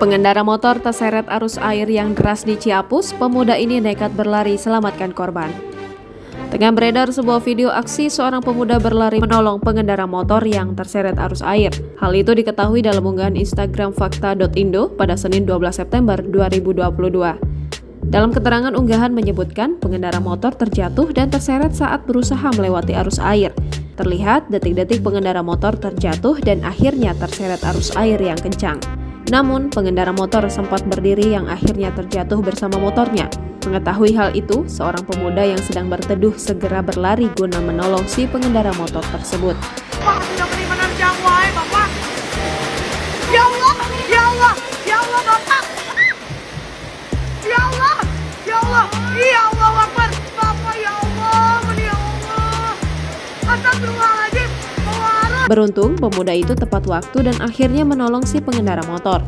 Pengendara motor terseret arus air yang deras di Ciapus, pemuda ini nekat berlari selamatkan korban. Tengah beredar sebuah video aksi seorang pemuda berlari menolong pengendara motor yang terseret arus air. Hal itu diketahui dalam unggahan Instagram fakta.indo pada Senin 12 September 2022. Dalam keterangan unggahan menyebutkan pengendara motor terjatuh dan terseret saat berusaha melewati arus air. Terlihat detik-detik pengendara motor terjatuh dan akhirnya terseret arus air yang kencang. Namun, pengendara motor sempat berdiri yang akhirnya terjatuh bersama motornya. Mengetahui hal itu, seorang pemuda yang sedang berteduh segera berlari guna menolong si pengendara motor tersebut. Pak, sudah beriman nyawa, Bapak. Ya Allah, ya Allah, ya Allah, Bapak. Ya Allah, ya Allah, ya Allah, Bapak. Bapak, ya Allah, ya Allah. Astagfirullahaladzim. Beruntung, pemuda itu tepat waktu dan akhirnya menolong si pengendara motor.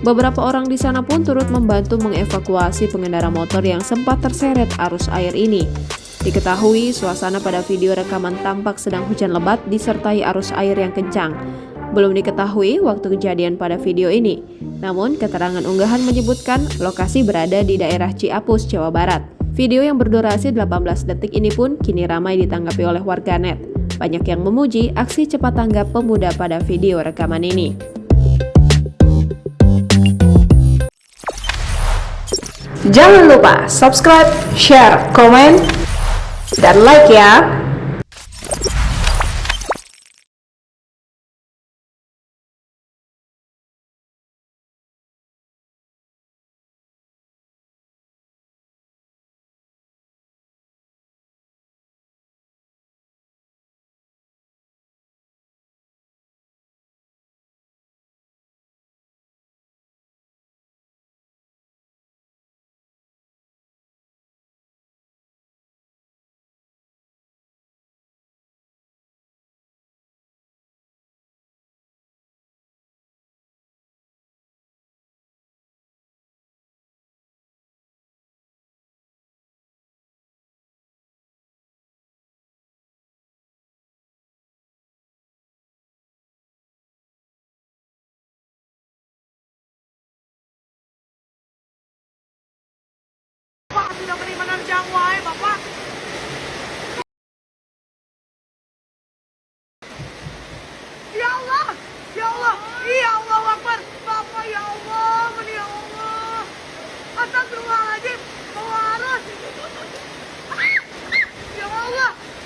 Beberapa orang di sana pun turut membantu mengevakuasi pengendara motor yang sempat terseret arus air ini. Diketahui, suasana pada video rekaman tampak sedang hujan lebat disertai arus air yang kencang. Belum diketahui waktu kejadian pada video ini. Namun, keterangan unggahan menyebutkan lokasi berada di daerah Ciapus, Jawa Barat. Video yang berdurasi 18 detik ini pun kini ramai ditanggapi oleh warganet. Banyak yang memuji aksi cepat tanggap pemuda pada video rekaman ini. Jangan lupa subscribe, share, komen, dan like ya!